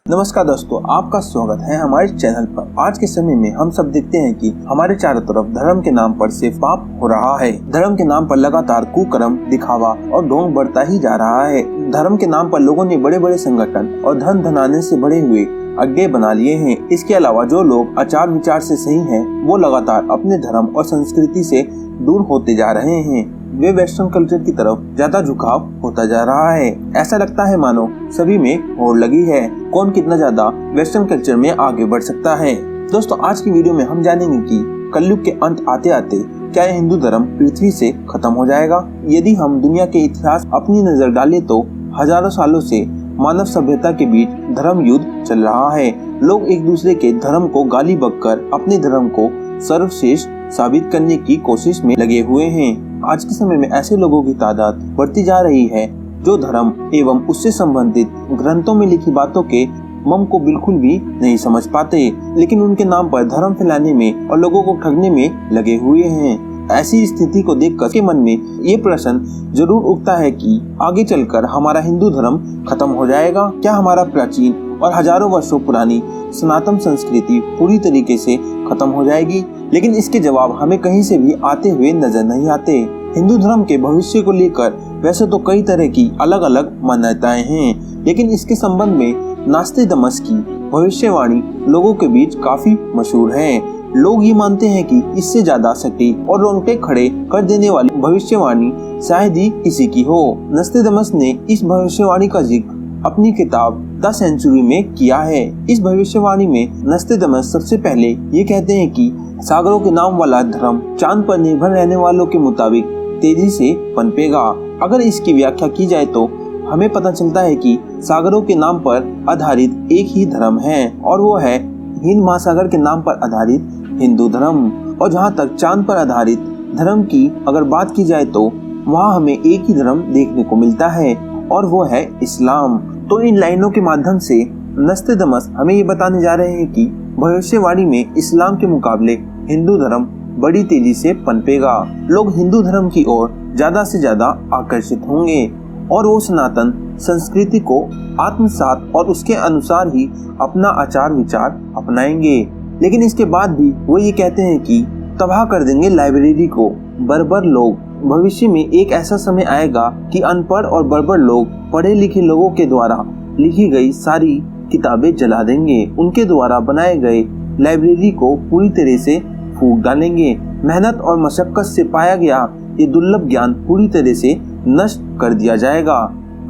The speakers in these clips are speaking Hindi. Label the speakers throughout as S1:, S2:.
S1: नमस्कार दोस्तों, आपका स्वागत है हमारे चैनल पर। आज के समय में हम सब देखते हैं कि हमारे चारों तरफ धर्म के नाम पर सिर्फ पाप हो रहा है। धर्म के नाम पर लगातार कुकर्म, दिखावा और ढोंग बढ़ता ही जा रहा है। धर्म के नाम पर लोगों ने बड़े बड़े संगठन और धन धनाने से भरे हुए अड्डे बना लिए हैं। इसके अलावा जो लोग आचार विचार से सही हैं, वो लगातार अपने धर्म और संस्कृति से दूर होते जा रहे हैं। वे वेस्टर्न कल्चर की तरफ ज्यादा झुकाव होता जा रहा है। ऐसा लगता है मानो सभी में होड़ लगी है, कौन कितना ज्यादा वेस्टर्न कल्चर में आगे बढ़ सकता है। दोस्तों, आज की वीडियो में हम जानेंगे कि कलयुग के अंत आते आते क्या हिंदू धर्म पृथ्वी से खत्म हो जाएगा। यदि हम दुनिया के इतिहास अपनी नजर डालें तो हजारों सालों से मानव सभ्यता के बीच धर्म युद्ध चल रहा है। लोग एक दूसरे के धर्म को गाली बककर अपने धर्म को सर्वश्रेष्ठ साबित करने की कोशिश में लगे हुए हैं। आज के समय में ऐसे लोगों की तादाद बढ़ती जा रही है जो धर्म एवं उससे संबंधित ग्रंथों में लिखी बातों के मर्म को बिल्कुल भी नहीं समझ पाते, लेकिन उनके नाम पर धर्म फैलाने में और लोगों को ठगने में लगे हुए हैं। ऐसी स्थिति को देखकर के मन में ये प्रश्न जरूर उठता है कि आगे चलकर हमारा हिंदू धर्म खत्म हो जाएगा। क्या हमारा प्राचीन और हजारों वर्षों पुरानी सनातन संस्कृति पूरी तरीके से खत्म हो जाएगी? लेकिन इसके जवाब हमें कहीं से भी आते हुए नजर नहीं आते। हिंदू धर्म के भविष्य को लेकर वैसे तो कई तरह की अलग अलग मान्यताएं हैं, लेकिन इसके संबंध में नास्तिदमस की भविष्यवाणी लोगों के बीच काफी मशहूर है। लोग ये मानते हैं कि इससे ज्यादा सटीक और रोंगटे खड़े कर देने वाली भविष्यवाणी शायद ही किसी की हो। नास्तिदमस ने इस भविष्यवाणी का जिक्र अपनी किताब द सेंचुरी में किया है। इस भविष्यवाणी में नास्तिदमस सबसे पहले ये कहते हैं कि सागरों के नाम वाला धर्म चांद पर निर्भर रहने वालों के मुताबिक तेजी से पनपेगा। अगर इसकी व्याख्या की जाए तो हमें पता चलता है कि सागरों के नाम पर आधारित एक ही धर्म है, और वो है हिंद महासागर के नाम पर आधारित हिंदू धर्म। और जहाँ तक चांद पर आधारित धर्म की अगर बात की जाए तो वहाँ हमें एक ही धर्म देखने को मिलता है, और वो है इस्लाम। तो इन लाइनों के माध्यम से नास्तिदमस हमें ये बताने जा रहे हैं कि भविष्यवाणी में इस्लाम के मुकाबले हिंदू धर्म बड़ी तेजी से पनपेगा। लोग हिंदू धर्म की ओर ज्यादा से ज्यादा आकर्षित होंगे और वो सनातन संस्कृति को आत्मसात और उसके अनुसार ही अपना आचार विचार अपनाएंगे। लेकिन इसके बाद भी वो ये कहते हैं कि तबाह कर देंगे लाइब्रेरी को बर्बर लोग। भविष्य में एक ऐसा समय आएगा कि अनपढ़ और बर्बर लोग पढ़े लिखे लोगों के द्वारा लिखी गई सारी किताबें जला देंगे। उनके द्वारा बनाए गए लाइब्रेरी को पूरी तरह से फूंक डालेंगे। मेहनत और मशक्कत से पाया गया ये दुर्लभ ज्ञान पूरी तरह से नष्ट कर दिया जाएगा।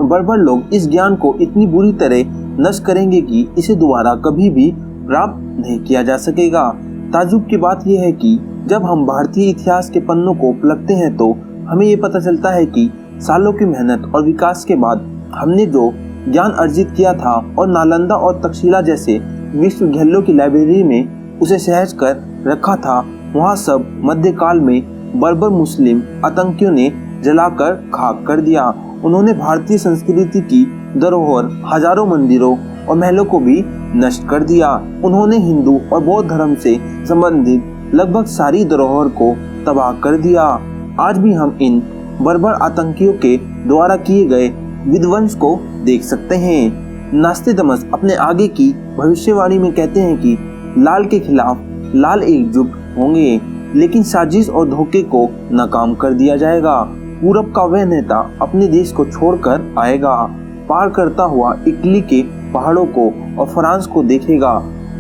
S1: बर्बर लोग इस ज्ञान को इतनी बुरी तरह नष्ट करेंगे कि इसे दोबारा कभी भी प्राप्त नहीं किया जा सकेगा। ताज्जुब की बात यह है कि जब हम भारतीय इतिहास के पन्नों को पलटते हैं तो हमें ये पता चलता है कि सालों की मेहनत और विकास के बाद हमने जो ज्ञान अर्जित किया था और नालंदा और तक्षशिला जैसे विश्वविद्यालयों की लाइब्रेरी में उसे सहज कर रखा था, वहाँ सब मध्यकाल में बर्बर मुस्लिम आतंकियों ने जलाकर खाक कर दिया। उन्होंने भारतीय संस्कृति की धरोहर हजारों मंदिरों और महलों को भी नष्ट कर दिया। उन्होंने हिंदू और बौद्ध धर्म से संबंधित लगभग सारी धरोहर को तबाह कर दिया। आज भी हम इन बर्बर आतंकियों के द्वारा किए गए विध्वंस को देख सकते हैं। नास्तिदमस अपने आगे की भविष्यवाणी में कहते हैं कि लाल के खिलाफ लाल एकजुट होंगे, लेकिन साजिश और धोखे को नाकाम कर दिया जाएगा। पूरब का वह नेता अपने देश को छोड़कर आएगा, पार करता हुआ इटली के पहाड़ों को और फ्रांस को देखेगा।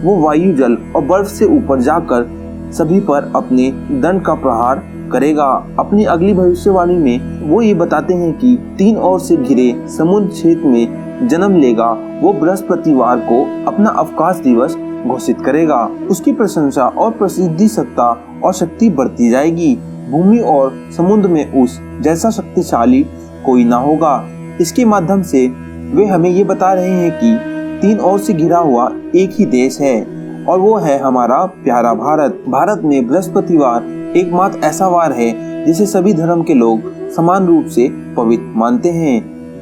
S1: वो वायु, जल और बर्फ से ऊपर जाकर सभी पर अपने दंड का प्रहार करेगा। अपनी अगली भविष्यवाणी में वो ये बताते हैं कि 3 ओर से घिरे समुद्र क्षेत्र में जन्म लेगा। वो बृहस्पतिवार को अपना अवकाश दिवस घोषित करेगा। उसकी प्रशंसा और प्रसिद्धि, सत्ता और शक्ति बढ़ती जाएगी। भूमि और समुद्र में उस जैसा शक्तिशाली कोई ना होगा। इसके माध्यम से वे हमें ये बता रहे हैं कि 3 ओर से घिरा हुआ एक ही देश है, और वो है हमारा प्यारा भारत। भारत में बृहस्पतिवार एकमात्र ऐसा वार है जिसे सभी धर्म के लोग समान रूप से पवित्र मानते हैं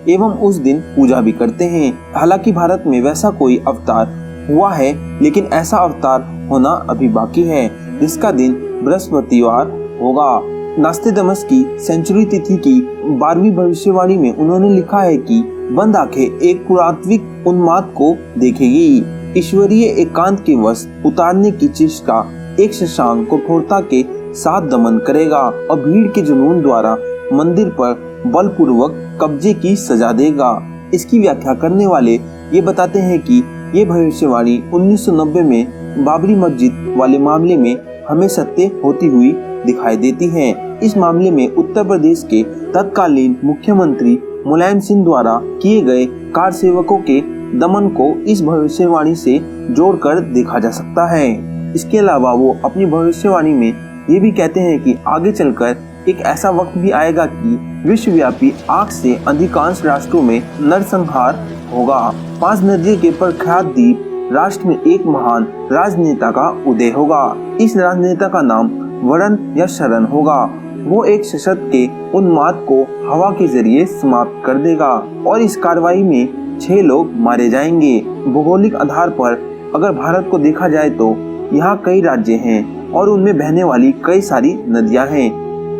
S1: एवं उस दिन पूजा भी करते हैं। हालांकि भारत में वैसा कोई अवतार हुआ है, लेकिन ऐसा अवतार होना अभी बाकी है जिसका दिन बृहस्पतिवार होगा। नास्तिदमस की सेंचुरी तिथि की 12वीं भविष्यवाणी में उन्होंने लिखा है कि बंद आंखें एक पुरातात्विक उन्माद को देखेगी। ईश्वरीय एकांत के वश उतारने की चेष्टा एक शशांक कठोरता के साथ दमन करेगा और भीड़ के जुनून द्वारा मंदिर पर बलपूर्वक कब्जे की सजा देगा। इसकी व्याख्या करने वाले ये बताते हैं कि ये भविष्यवाणी 1990 में बाबरी मस्जिद वाले मामले में हमें सत्य होती हुई दिखाई देती है। इस मामले में उत्तर प्रदेश के तत्कालीन मुख्यमंत्री मुलायम सिंह द्वारा किए गए कार सेवकों के दमन को इस भविष्यवाणी से जोड़कर देखा जा सकता है। इसके अलावा वो अपनी भविष्यवाणी में ये भी कहते हैं कि आगे चलकर एक ऐसा वक्त भी आएगा कि विश्वव्यापी आग से अधिकांश राष्ट्रों में नरसंहार होगा। 5 नदियों के प्रख्यात द्वीप राष्ट्र में एक महान राजनेता का उदय होगा। इस राजनेता का नाम वरुण या शरण होगा। वो एक सशक्त के उन्माद को हवा के जरिए समाप्त कर देगा और इस कार्रवाई में 6 लोग मारे जाएंगे। भौगोलिक आधार पर अगर भारत को देखा जाए तो यहाँ कई राज्य हैं और उनमें बहने वाली कई सारी नदियाँ हैं,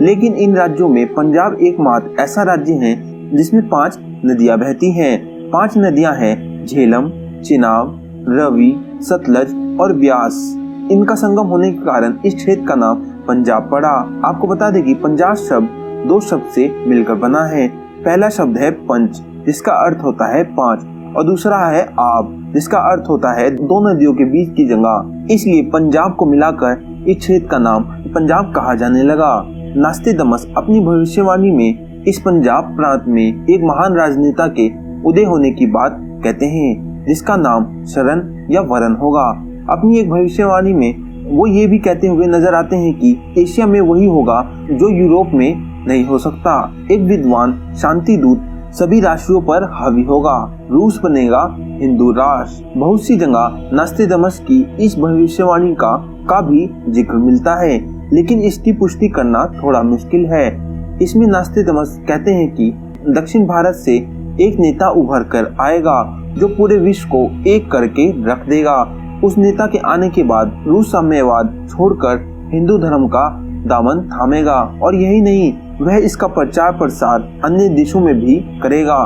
S1: लेकिन इन राज्यों में पंजाब एकमात्र ऐसा राज्य है जिसमें 5 नदियाँ बहती हैं। 5 नदियाँ हैं झेलम, चिनाब, रवि, सतलज और ब्यास। इनका संगम होने के कारण इस क्षेत्र का नाम पंजाब पड़ा। आपको बता दें कि पंजाब शब्द 2 शब्द से मिलकर बना है। पहला शब्द है पंच, जिसका अर्थ होता है 5, और दूसरा है आब, जिसका अर्थ होता है 2 नदियों के बीच की जगह। इसलिए पंजाब को मिलाकर इस क्षेत्र का नाम पंजाब कहा जाने लगा। नास्टेडमस अपनी भविष्यवाणी में इस पंजाब प्रांत में एक महान राजनेता के उदय होने की बात कहते हैं, जिसका नाम शरण या वरुण होगा। अपनी एक भविष्यवाणी में वो ये भी कहते हुए नजर आते हैं कि एशिया में वही होगा जो यूरोप में नहीं हो सकता। एक विद्वान शांति दूत सभी राष्ट्रों पर हावी होगा। रूस बनेगा हिंदू राष्ट्र। बहुत सी जगह नास्टेडमस की इस भविष्यवाणी का भी जिक्र मिलता है, लेकिन इसकी पुष्टि करना थोड़ा मुश्किल है। इसमें नास्टेडमस कहते हैं कि दक्षिण भारत से एक नेता उभर कर आएगा जो पूरे विश्व को एक करके रख देगा। उस नेता के आने के बाद रूस साम्यवाद छोड़कर हिंदू धर्म का दामन थामेगा और यही नहीं, वह इसका प्रचार प्रसार अन्य देशों में भी करेगा।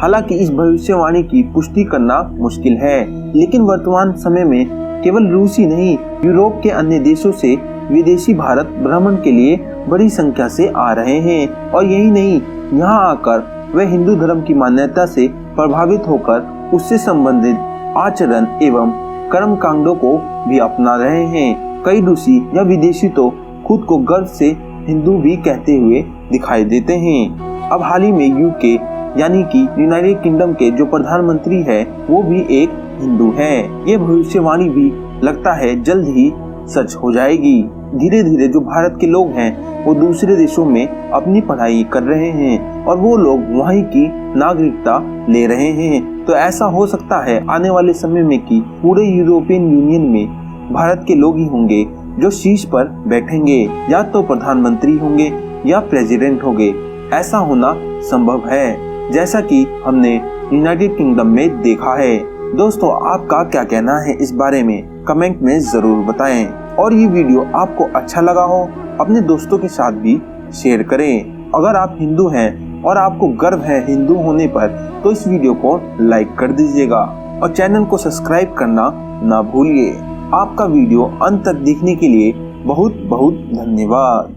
S1: हालांकि इस भविष्यवाणी की पुष्टि करना मुश्किल है, लेकिन वर्तमान समय में केवल रूस ही नहीं, यूरोप के अन्य देशों से विदेशी भारत भ्रमण के लिए बड़ी संख्या से आ रहे हैं और यही नहीं, यहाँ आकर वह हिंदू धर्म की मान्यता से प्रभावित होकर उससे संबंधित आचरण एवं कर्म कांडों को भी अपना रहे हैं। कई रूसी या विदेशी तो खुद को गर्व से हिंदू भी कहते हुए दिखाई देते हैं। अब हाल ही में यूके यानी कि यूनाइटेड किंगडम के जो प्रधानमंत्री है वो भी एक हिंदू है। ये भविष्यवाणी भी लगता है जल्द ही सच हो जाएगी। धीरे धीरे जो भारत के लोग हैं वो दूसरे देशों में अपनी पढ़ाई कर रहे हैं और वो लोग वहीं की नागरिकता ले रहे हैं। तो ऐसा हो सकता है आने वाले समय में कि पूरे यूरोपियन यूनियन में भारत के लोग ही होंगे जो शीर्ष पर बैठेंगे, या तो प्रधानमंत्री होंगे या प्रेसिडेंट होंगे। ऐसा होना संभव है, जैसा कि हमने यूनाइटेड किंगडम में देखा है। दोस्तों, आपका क्या कहना है इस बारे में कमेंट में जरूर बताएं और ये वीडियो आपको अच्छा लगा हो अपने दोस्तों के साथ भी शेयर करें। अगर आप हिंदू हैं और आपको गर्व है हिंदू होने पर तो इस वीडियो को लाइक कर दीजिएगा और चैनल को सब्सक्राइब करना ना भूलिए। आपका वीडियो अंत तक देखने के लिए बहुत बहुत धन्यवाद।